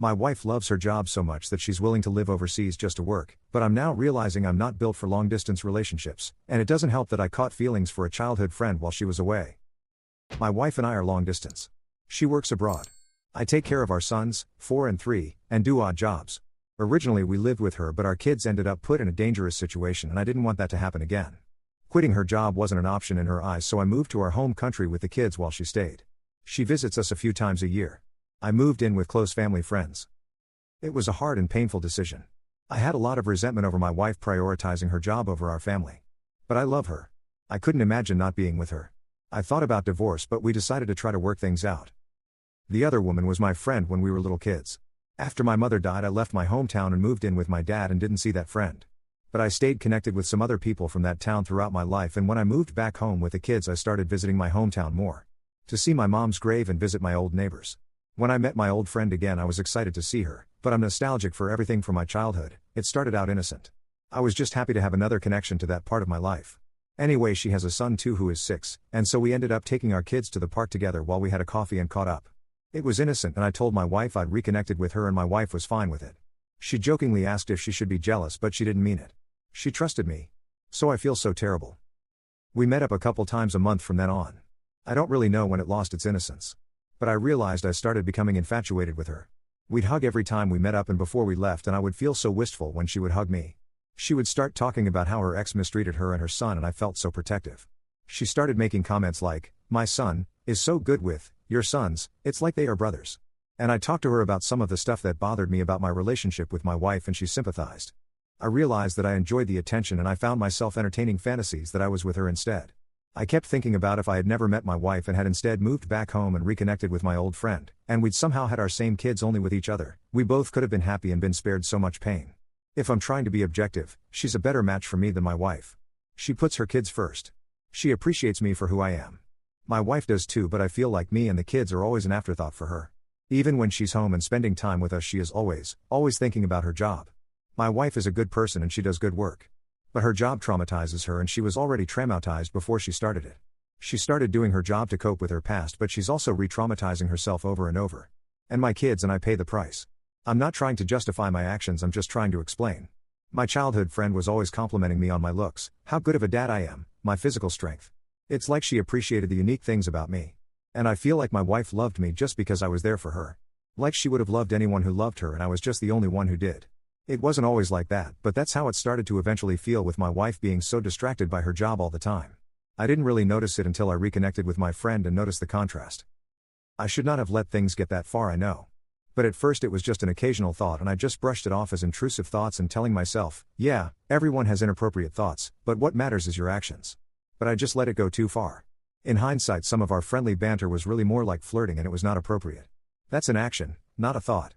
My wife loves her job so much that she's willing to live overseas just to work, but I'm now realizing I'm not built for long-distance relationships, and it doesn't help that I caught feelings for a childhood friend while she was away. My wife and I are long-distance. She works abroad. I take care of our sons, 4 and 3, and do odd jobs. Originally we lived with her, but our kids ended up put in a dangerous situation and I didn't want that to happen again. Quitting her job wasn't an option in her eyes, so I moved to our home country with the kids while she stayed. She visits us a few times a year. I moved in with close family friends. It was a hard and painful decision. I had a lot of resentment over my wife prioritizing her job over our family. But I love her. I couldn't imagine not being with her. I thought about divorce, but we decided to try to work things out. The other woman was my friend when we were little kids. After my mother died, I left my hometown and moved in with my dad and didn't see that friend. But I stayed connected with some other people from that town throughout my life, and when I moved back home with the kids I started visiting my hometown more. To see my mom's grave and visit my old neighbors. When I met my old friend again, I was excited to see her, but I'm nostalgic for everything from my childhood. It started out innocent. I was just happy to have another connection to that part of my life. Anyway, she has a son too who is 6, and so we ended up taking our kids to the park together while we had a coffee and caught up. It was innocent, and I told my wife I'd reconnected with her and my wife was fine with it. She jokingly asked if she should be jealous, but she didn't mean it. She trusted me. So I feel so terrible. We met up a couple times a month from then on. I don't really know when it lost its innocence. But I realized I started becoming infatuated with her. We'd hug every time we met up and before we left, and I would feel so wistful when she would hug me. She would start talking about how her ex mistreated her and her son, and I felt so protective. She started making comments like, "My son is so good with your sons, it's like they are brothers." And I talked to her about some of the stuff that bothered me about my relationship with my wife, and she sympathized. I realized that I enjoyed the attention, and I found myself entertaining fantasies that I was with her instead. I kept thinking about if I had never met my wife and had instead moved back home and reconnected with my old friend, and we'd somehow had our same kids only with each other, we both could have been happy and been spared so much pain. If I'm trying to be objective, she's a better match for me than my wife. She puts her kids first. She appreciates me for who I am. My wife does too, but I feel like me and the kids are always an afterthought for her. Even when she's home and spending time with us, she is always thinking about her job. My wife is a good person and she does good work. But her job traumatizes her, and she was already traumatized before she started it. She started doing her job to cope with her past, but she's also re-traumatizing herself over and over. And my kids and I pay the price. I'm not trying to justify my actions, I'm just trying to explain. My childhood friend was always complimenting me on my looks, how good of a dad I am, my physical strength. It's like she appreciated the unique things about me. And I feel like my wife loved me just because I was there for her. Like she would have loved anyone who loved her, and I was just the only one who did. It wasn't always like that, but that's how it started to eventually feel, with my wife being so distracted by her job all the time. I didn't really notice it until I reconnected with my friend and noticed the contrast. I should not have let things get that far, I know. But at first it was just an occasional thought, and I just brushed it off as intrusive thoughts and telling myself, yeah, everyone has inappropriate thoughts, but what matters is your actions. But I just let it go too far. In hindsight, some of our friendly banter was really more like flirting, and it was not appropriate. That's an action, not a thought.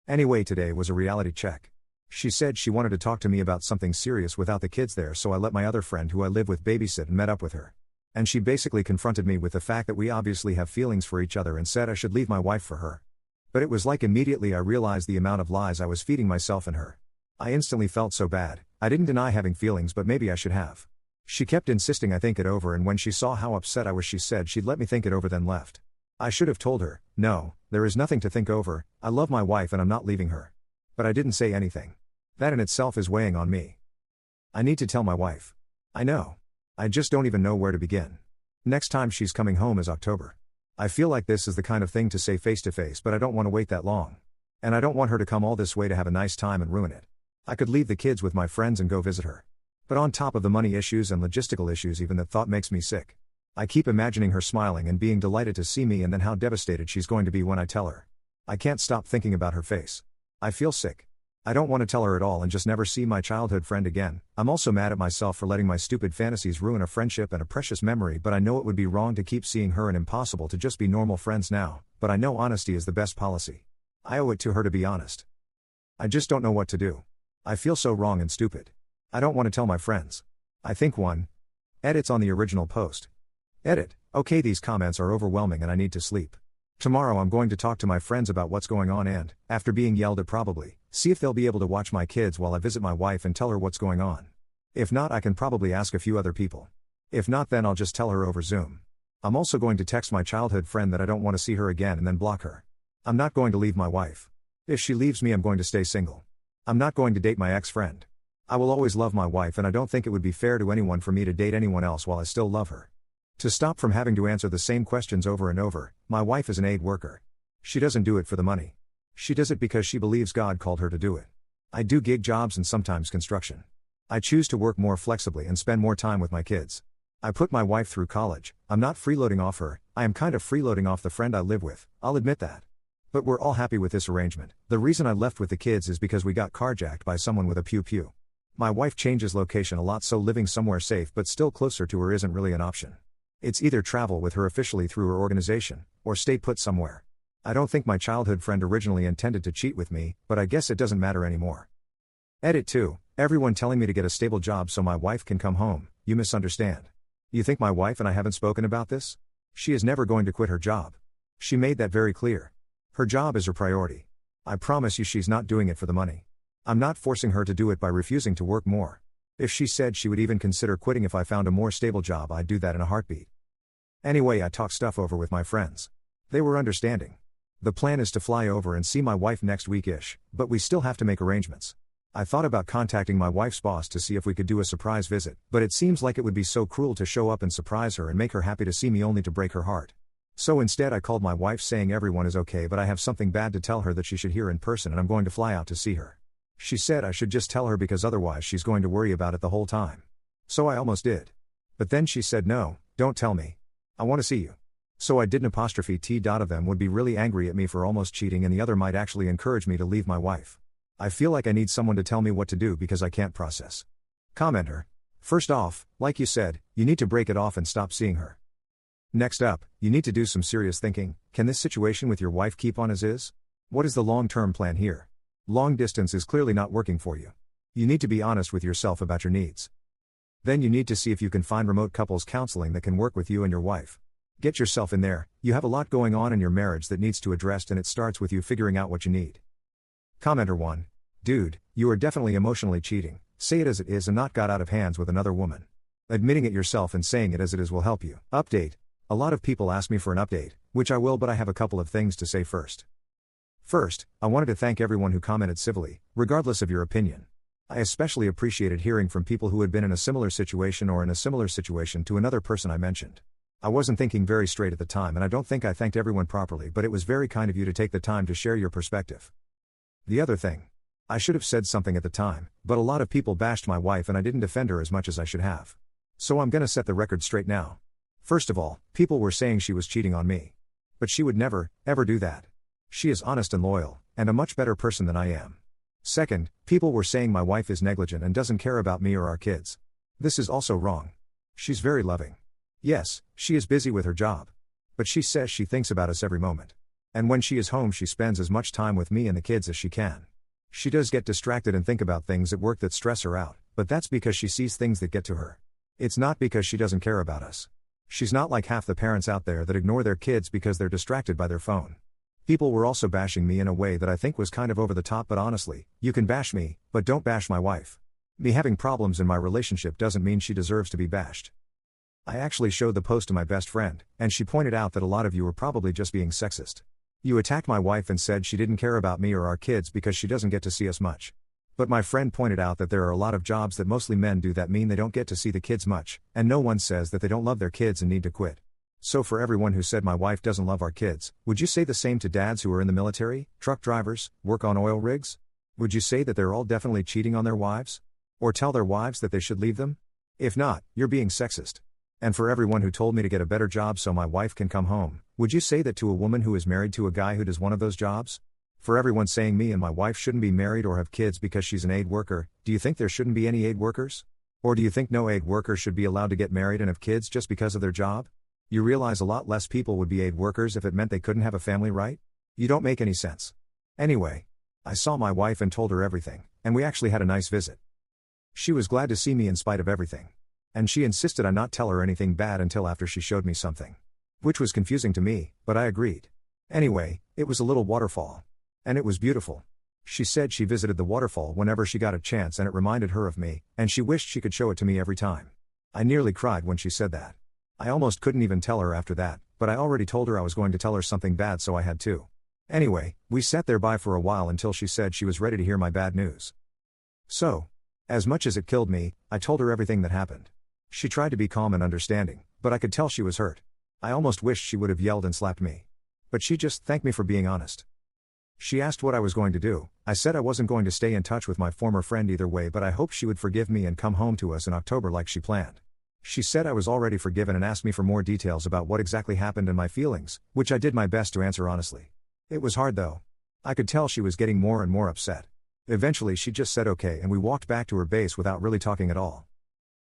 Anyway, today was a reality check. She said she wanted to talk to me about something serious without the kids there, so I let my other friend who I live with babysit and met up with her. And she basically confronted me with the fact that we obviously have feelings for each other and said I should leave my wife for her. But it was like immediately I realized the amount of lies I was feeding myself and her. I instantly felt so bad. I didn't deny having feelings, but maybe I should have. She kept insisting I think it over, and when she saw how upset I was, she said she'd let me think it over, then left. I should have told her, no, there is nothing to think over, I love my wife and I'm not leaving her. But I didn't say anything. That in itself is weighing on me. I need to tell my wife. I know. I just don't even know where to begin. Next time she's coming home is October. I feel like this is the kind of thing to say face to face, but I don't want to wait that long. And I don't want her to come all this way to have a nice time and ruin it. I could leave the kids with my friends and go visit her. But on top of the money issues and logistical issues, even that thought makes me sick. I keep imagining her smiling and being delighted to see me, and then how devastated she's going to be when I tell her. I can't stop thinking about her face. I feel sick. I don't want to tell her at all and just never see my childhood friend again. I'm also mad at myself for letting my stupid fantasies ruin a friendship and a precious memory, but I know it would be wrong to keep seeing her and impossible to just be normal friends now, but I know honesty is the best policy. I owe it to her to be honest. I just don't know what to do. I feel so wrong and stupid. I don't want to tell my friends. I think one. Edits on the original post. Edit. Okay, these comments are overwhelming and I need to sleep. Tomorrow I'm going to talk to my friends about what's going on and, after being yelled at probably, see if they'll be able to watch my kids while I visit my wife and tell her what's going on. If not, I can probably ask a few other people. If not, then I'll just tell her over Zoom. I'm also going to text my childhood friend that I don't want to see her again and then block her. I'm not going to leave my wife. If she leaves me, I'm going to stay single. I'm not going to date my ex-friend. I will always love my wife, and I don't think it would be fair to anyone for me to date anyone else while I still love her. To stop from having to answer the same questions over and over, my wife is an aid worker. She doesn't do it for the money. She does it because she believes God called her to do it. I do gig jobs and sometimes construction. I choose to work more flexibly and spend more time with my kids. I put my wife through college. I'm not freeloading off her, I am kind of freeloading off the friend I live with, I'll admit that. But we're all happy with this arrangement. The reason I left with the kids is because we got carjacked by someone with a pew-pew. My wife changes location a lot, so living somewhere safe but still closer to her isn't really an option. It's either travel with her officially through her organization, or stay put somewhere. I don't think my childhood friend originally intended to cheat with me, but I guess it doesn't matter anymore. Edit 2. Everyone telling me to get a stable job so my wife can come home. You misunderstand. You think my wife and I haven't spoken about this? She is never going to quit her job. She made that very clear. Her job is her priority. I promise you she's not doing it for the money. I'm not forcing her to do it by refusing to work more. If she said she would even consider quitting if I found a more stable job, I'd do that in a heartbeat. Anyway, I talked stuff over with my friends. They were understanding. The plan is to fly over and see my wife next week-ish, but we still have to make arrangements. I thought about contacting my wife's boss to see if we could do a surprise visit, but it seems like it would be so cruel to show up and surprise her and make her happy to see me only to break her heart. So instead I called my wife saying everyone is okay, but I have something bad to tell her that she should hear in person, and I'm going to fly out to see her. She said I should just tell her because otherwise she's going to worry about it the whole time. So I almost did. But then she said, no, don't tell me. I want to see you. So I didn't. T. Of them would be really angry at me for almost cheating, and the other might actually encourage me to leave my wife. I feel like I need someone to tell me what to do because I can't process. Commenter. First off, like you said, you need to break it off and stop seeing her. Next up, you need to do some serious thinking. Can this situation with your wife keep on as is? What is the long-term plan here? Long distance is clearly not working for you. You need to be honest with yourself about your needs. Then you need to see if you can find remote couples counseling that can work with you and your wife. Get yourself in there. You have a lot going on in your marriage that needs to addressed, and it starts with you figuring out what you need. Commenter 1. Dude, you are definitely emotionally cheating. Say it as it is and not got out of hands with another woman. Admitting it yourself and saying it as it is will help you. Update. A lot of people ask me for an update, which I will, but I have a couple of things to say first. First, I wanted to thank everyone who commented civilly, regardless of your opinion. I especially appreciated hearing from people who had been in a similar situation or in a similar situation to another person I mentioned. I wasn't thinking very straight at the time, and I don't think I thanked everyone properly, but it was very kind of you to take the time to share your perspective. The other thing. I should have said something at the time, but a lot of people bashed my wife and I didn't defend her as much as I should have. So I'm gonna set the record straight now. First of all, people were saying she was cheating on me. But she would never, ever do that. She is honest and loyal, and a much better person than I am. Second, people were saying my wife is negligent and doesn't care about me or our kids. This is also wrong. She's very loving. Yes, she is busy with her job. But she says she thinks about us every moment. And when she is home, she spends as much time with me and the kids as she can. She does get distracted and think about things at work that stress her out, but that's because she sees things that get to her. It's not because she doesn't care about us. She's not like half the parents out there that ignore their kids because they're distracted by their phone. People were also bashing me in a way that I think was kind of over the top, but honestly, you can bash me, but don't bash my wife. Me having problems in my relationship doesn't mean she deserves to be bashed. I actually showed the post to my best friend, and she pointed out that a lot of you were probably just being sexist. You attacked my wife and said she didn't care about me or our kids because she doesn't get to see us much. But my friend pointed out that there are a lot of jobs that mostly men do that mean they don't get to see the kids much, and no one says that they don't love their kids and need to quit. So for everyone who said my wife doesn't love our kids, would you say the same to dads who are in the military, truck drivers, work on oil rigs? Would you say that they're all definitely cheating on their wives? Or tell their wives that they should leave them? If not, you're being sexist. And for everyone who told me to get a better job so my wife can come home, would you say that to a woman who is married to a guy who does one of those jobs? For everyone saying me and my wife shouldn't be married or have kids because she's an aid worker, do you think there shouldn't be any aid workers? Or do you think no aid worker should be allowed to get married and have kids just because of their job? You realize a lot less people would be aid workers if it meant they couldn't have a family, right? You don't make any sense. Anyway, I saw my wife and told her everything, and we actually had a nice visit. She was glad to see me in spite of everything. And she insisted I not tell her anything bad until after she showed me something. Which was confusing to me, but I agreed. Anyway, it was a little waterfall. And it was beautiful. She said she visited the waterfall whenever she got a chance and it reminded her of me, and she wished she could show it to me every time. I nearly cried when she said that. I almost couldn't even tell her after that, but I already told her I was going to tell her something bad, so I had to. Anyway, we sat there by for a while until she said she was ready to hear my bad news. So, as much as it killed me, I told her everything that happened. She tried to be calm and understanding, but I could tell she was hurt. I almost wished she would have yelled and slapped me. But she just thanked me for being honest. She asked what I was going to do. I said I wasn't going to stay in touch with my former friend either way, but I hoped she would forgive me and come home to us in October like she planned. She said I was already forgiven and asked me for more details about what exactly happened and my feelings, which I did my best to answer honestly. It was hard though. I could tell she was getting more and more upset. Eventually she just said okay and we walked back to her base without really talking at all.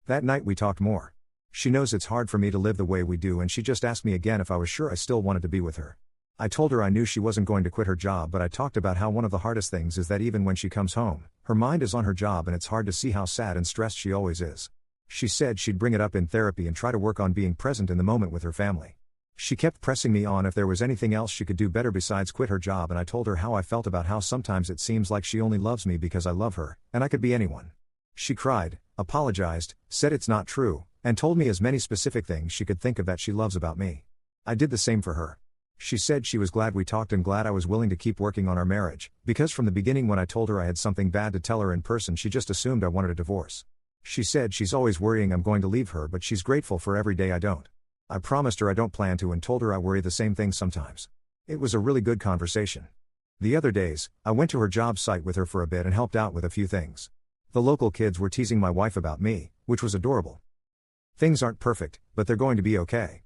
That night we talked more. She knows it's hard for me to live the way we do and she just asked me again if I was sure I still wanted to be with her. I told her I knew she wasn't going to quit her job, but I talked about how one of the hardest things is that even when she comes home, her mind is on her job and it's hard to see how sad and stressed she always is. She said she'd bring it up in therapy and try to work on being present in the moment with her family. She kept pressing me on if there was anything else she could do better besides quit her job, and I told her how I felt about how sometimes it seems like she only loves me because I love her, and I could be anyone. She cried, apologized, said it's not true, and told me as many specific things she could think of that she loves about me. I did the same for her. She said she was glad we talked and glad I was willing to keep working on our marriage, because from the beginning when I told her I had something bad to tell her in person she just assumed I wanted a divorce. She said she's always worrying I'm going to leave her, but she's grateful for every day I don't. I promised her I don't plan to and told her I worry the same thing sometimes. It was a really good conversation. The other days, I went to her job site with her for a bit and helped out with a few things. The local kids were teasing my wife about me, which was adorable. Things aren't perfect, but they're going to be okay.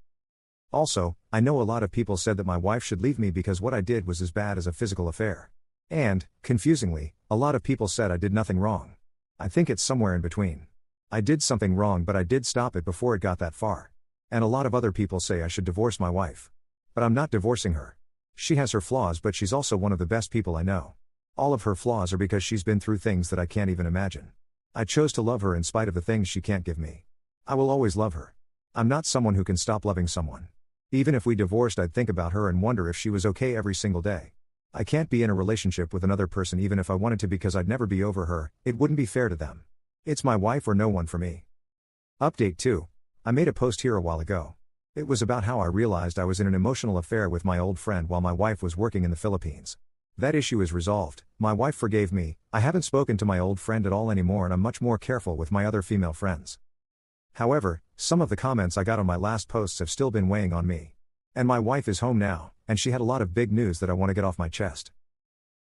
Also, I know a lot of people said that my wife should leave me because what I did was as bad as a physical affair. And, confusingly, a lot of people said I did nothing wrong. I think it's somewhere in between. I did something wrong, but I did stop it before it got that far. And a lot of other people say I should divorce my wife. But I'm not divorcing her. She has her flaws, but she's also one of the best people I know. All of her flaws are because she's been through things that I can't even imagine. I chose to love her in spite of the things she can't give me. I will always love her. I'm not someone who can stop loving someone. Even if we divorced, I'd think about her and wonder if she was okay every single day. I can't be in a relationship with another person even if I wanted to because I'd never be over her. It wouldn't be fair to them. It's my wife or no one for me. Update 2. I made a post here a while ago. It was about how I realized I was in an emotional affair with my old friend while my wife was working in the Philippines. That issue is resolved. My wife forgave me. I haven't spoken to my old friend at all anymore and I'm much more careful with my other female friends. However, some of the comments I got on my last posts have still been weighing on me. And my wife is home now, and she had a lot of big news that I want to get off my chest.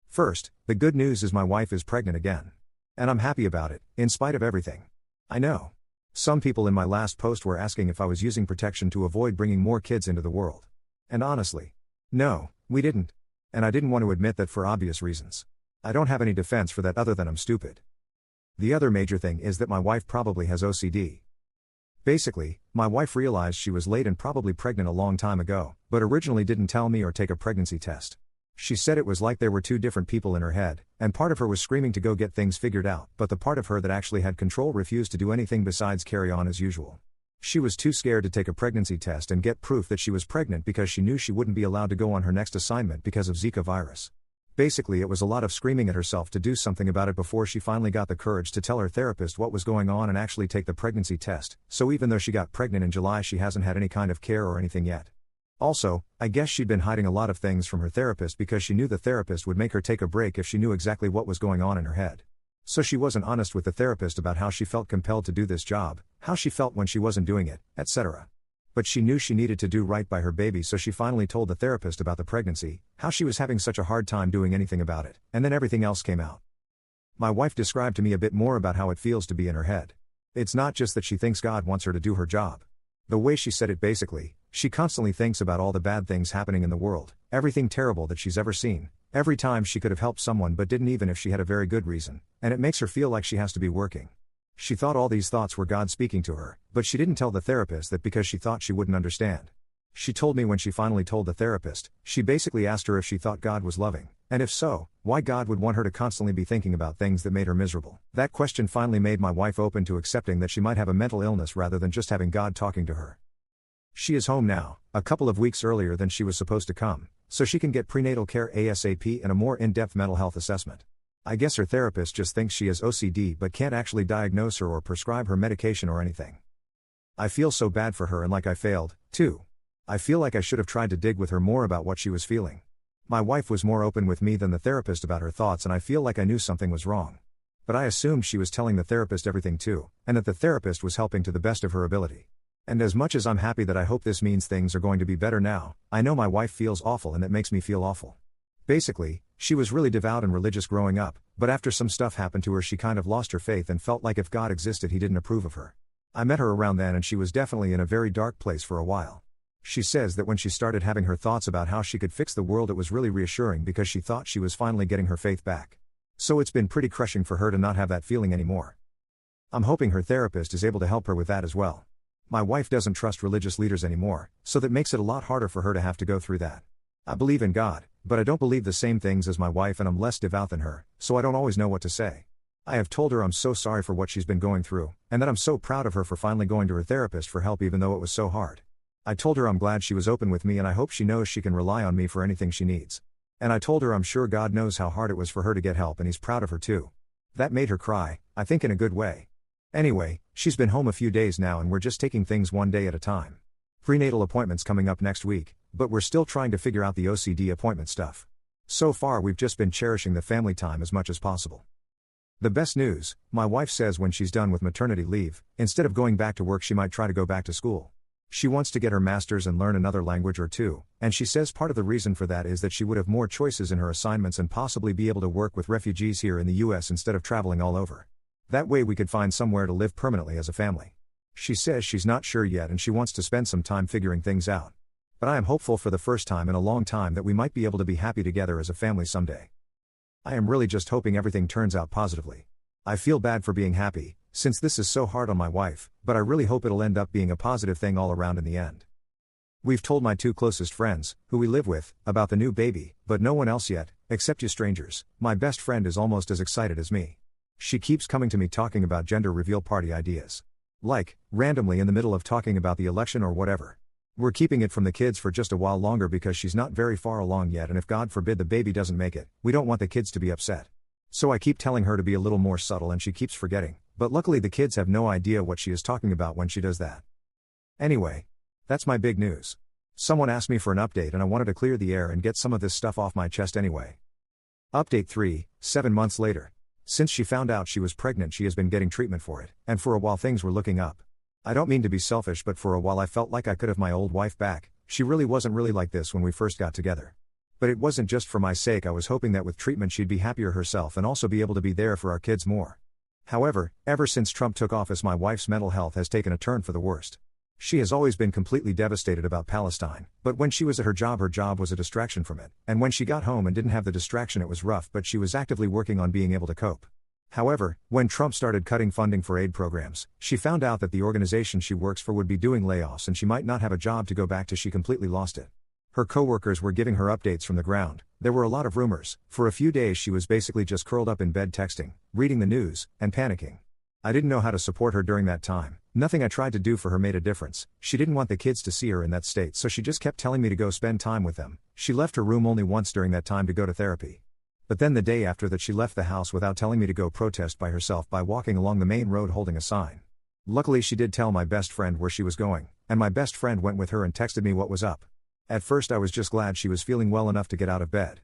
First, the good news is my wife is pregnant again. And I'm happy about it, in spite of everything. I know. Some people in my last post were asking if I was using protection to avoid bringing more kids into the world. And honestly, no, we didn't. And I didn't want to admit that for obvious reasons. I don't have any defense for that other than I'm stupid. The other major thing is that my wife probably has OCD. Basically, my wife realized she was late and probably pregnant a long time ago, but originally didn't tell me or take a pregnancy test. She said it was like there were two different people in her head, and part of her was screaming to go get things figured out, but the part of her that actually had control refused to do anything besides carry on as usual. She was too scared to take a pregnancy test and get proof that she was pregnant because she knew she wouldn't be allowed to go on her next assignment because of Zika virus. Basically, it was a lot of screaming at herself to do something about it before she finally got the courage to tell her therapist what was going on and actually take the pregnancy test, so even though she got pregnant in July, she hasn't had any kind of care or anything yet. Also, I guess she'd been hiding a lot of things from her therapist because she knew the therapist would make her take a break if she knew exactly what was going on in her head. So she wasn't honest with the therapist about how she felt compelled to do this job, how she felt when she wasn't doing it, etc. But she knew she needed to do right by her baby, so she finally told the therapist about the pregnancy, how she was having such a hard time doing anything about it, and then everything else came out. My wife described to me a bit more about how it feels to be in her head. It's not just that she thinks God wants her to do her job. The way she said it basically, she constantly thinks about all the bad things happening in the world, everything terrible that she's ever seen, every time she could have helped someone but didn't even if she had a very good reason, and it makes her feel like she has to be working. She thought all these thoughts were God speaking to her, but she didn't tell the therapist that because she thought she wouldn't understand. She told me when she finally told the therapist, she basically asked her if she thought God was loving, and if so, why God would want her to constantly be thinking about things that made her miserable. That question finally made my wife open to accepting that she might have a mental illness rather than just having God talking to her. She is home now, a couple of weeks earlier than she was supposed to come, so she can get prenatal care ASAP and a more in-depth mental health assessment. I guess her therapist just thinks she has OCD but can't actually diagnose her or prescribe her medication or anything. I feel so bad for her and like I failed, too. I feel like I should have tried to dig with her more about what she was feeling. My wife was more open with me than the therapist about her thoughts, and I feel like I knew something was wrong. But I assumed she was telling the therapist everything too, and that the therapist was helping to the best of her ability. And as much as I'm happy that I hope this means things are going to be better now, I know my wife feels awful and it makes me feel awful. Basically, she was really devout and religious growing up, but after some stuff happened to her she kind of lost her faith and felt like if God existed he didn't approve of her. I met her around then and she was definitely in a very dark place for a while. She says that when she started having her thoughts about how she could fix the world it was really reassuring because she thought she was finally getting her faith back. So it's been pretty crushing for her to not have that feeling anymore. I'm hoping her therapist is able to help her with that as well. My wife doesn't trust religious leaders anymore, so that makes it a lot harder for her to have to go through that. I believe in God, but I don't believe the same things as my wife and I'm less devout than her, so I don't always know what to say. I have told her I'm so sorry for what she's been going through, and that I'm so proud of her for finally going to her therapist for help even though it was so hard. I told her I'm glad she was open with me and I hope she knows she can rely on me for anything she needs. And I told her I'm sure God knows how hard it was for her to get help and he's proud of her too. That made her cry, I think in a good way. Anyway, she's been home a few days now and we're just taking things one day at a time. Prenatal appointments coming up next week, but we're still trying to figure out the OCD appointment stuff. So far we've just been cherishing the family time as much as possible. The best news, my wife says when she's done with maternity leave, instead of going back to work she might try to go back to school. She wants to get her master's and learn another language or two, and she says part of the reason for that is that she would have more choices in her assignments and possibly be able to work with refugees here in the US instead of traveling all over. That way we could find somewhere to live permanently as a family. She says she's not sure yet and she wants to spend some time figuring things out. But I am hopeful for the first time in a long time that we might be able to be happy together as a family someday. I am really just hoping everything turns out positively. I feel bad for being happy, since this is so hard on my wife, but I really hope it'll end up being a positive thing all around in the end. We've told my two closest friends, who we live with, about the new baby, but no one else yet, except you strangers. My best friend is almost as excited as me. She keeps coming to me talking about gender reveal party ideas. Like, randomly in the middle of talking about the election or whatever. We're keeping it from the kids for just a while longer because she's not very far along yet and if God forbid the baby doesn't make it, we don't want the kids to be upset. So I keep telling her to be a little more subtle and she keeps forgetting, but luckily the kids have no idea what she is talking about when she does that. Anyway, that's my big news. Someone asked me for an update and I wanted to clear the air and get some of this stuff off my chest anyway. Update 3, 7 months later. Since she found out she was pregnant she has been getting treatment for it, and for a while things were looking up. I don't mean to be selfish but for a while I felt like I could have my old wife back, she really wasn't really like this when we first got together. But it wasn't just for my sake, I was hoping that with treatment she'd be happier herself and also be able to be there for our kids more. However, ever since Trump took office my wife's mental health has taken a turn for the worst. She has always been completely devastated about Palestine, but when she was at her job was a distraction from it, and when she got home and didn't have the distraction it was rough but she was actively working on being able to cope. However, when Trump started cutting funding for aid programs, she found out that the organization she works for would be doing layoffs and she might not have a job to go back to. She completely lost it. Her coworkers were giving her updates from the ground, there were a lot of rumors. For a few days she was basically just curled up in bed texting, reading the news, and panicking. I didn't know how to support her during that time. Nothing I tried to do for her made a difference. She didn't want the kids to see her in that state so she just kept telling me to go spend time with them. She left her room only once during that time to go to therapy. But then the day after that she left the house without telling me to go protest by herself by walking along the main road holding a sign. Luckily she did tell my best friend where she was going, and my best friend went with her and texted me what was up. At first I was just glad she was feeling well enough to get out of bed.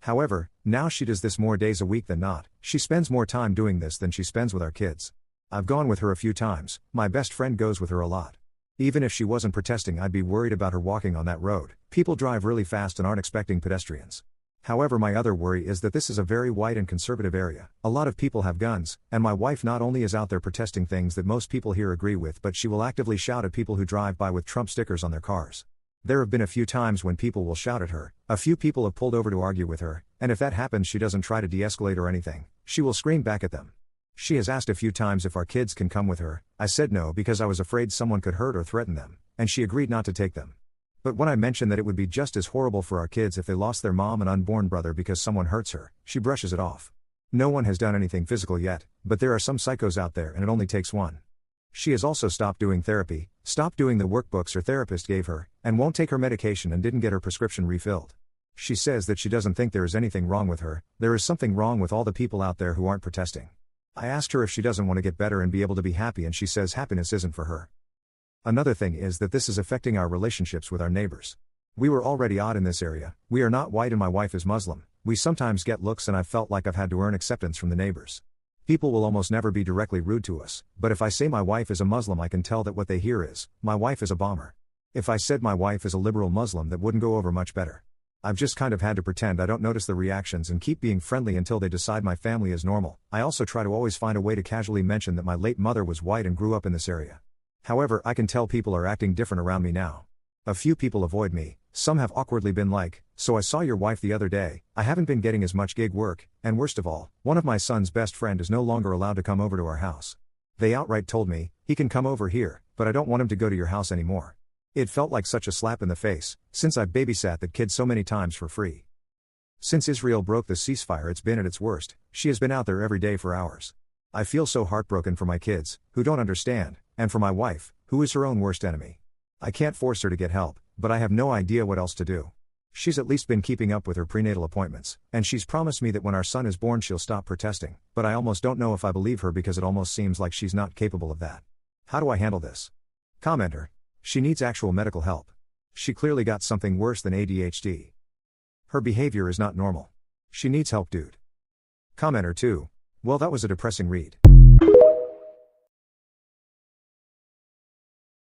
However, now she does this more days a week than not. She spends more time doing this than she spends with our kids. I've gone with her a few times, my best friend goes with her a lot. Even if she wasn't protesting I'd be worried about her walking on that road. People drive really fast and aren't expecting pedestrians. However, my other worry is that this is a very white and conservative area. A lot of people have guns, and my wife not only is out there protesting things that most people here agree with, but she will actively shout at people who drive by with Trump stickers on their cars. There have been a few times when people will shout at her, a few people have pulled over to argue with her, and if that happens she doesn't try to de-escalate or anything, she will scream back at them. She has asked a few times if our kids can come with her. I said no because I was afraid someone could hurt or threaten them, and she agreed not to take them. But when I mentioned that it would be just as horrible for our kids if they lost their mom and unborn brother because someone hurts her, she brushes it off. No one has done anything physical yet, but there are some psychos out there and it only takes one. She has also stopped doing therapy, stopped doing the workbooks her therapist gave her, and won't take her medication and didn't get her prescription refilled. She says that she doesn't think there is anything wrong with her, there is something wrong with all the people out there who aren't protesting. I asked her if she doesn't want to get better and be able to be happy and she says happiness isn't for her. Another thing is that this is affecting our relationships with our neighbors. We were already odd in this area, we are not white and my wife is Muslim, we sometimes get looks and I've felt like I've had to earn acceptance from the neighbors. People will almost never be directly rude to us, but if I say my wife is a Muslim I can tell that what they hear is, my wife is a bomber. If I said my wife is a liberal Muslim that wouldn't go over much better. I've just kind of had to pretend I don't notice the reactions and keep being friendly until they decide my family is normal. I also try to always find a way to casually mention that my late mother was white and grew up in this area. However, I can tell people are acting different around me now. A few people avoid me, some have awkwardly been like, "So I saw your wife the other day." I haven't been getting as much gig work, and worst of all, one of my son's best friend is no longer allowed to come over to our house. They outright told me, "He can come over here, but I don't want him to go to your house anymore." It felt like such a slap in the face, since I've babysat that kid so many times for free. Since Israel broke the ceasefire it's been at its worst, she has been out there every day for hours. I feel so heartbroken for my kids, who don't understand, and for my wife, who is her own worst enemy. I can't force her to get help, but I have no idea what else to do. She's at least been keeping up with her prenatal appointments, and she's promised me that when our son is born she'll stop protesting, but I almost don't know if I believe her because it almost seems like she's not capable of that. How do I handle this? Commenter. She needs actual medical help. She clearly got something worse than ADHD. Her behavior is not normal. She needs help, dude. Commenter 2. Well, that was a depressing read.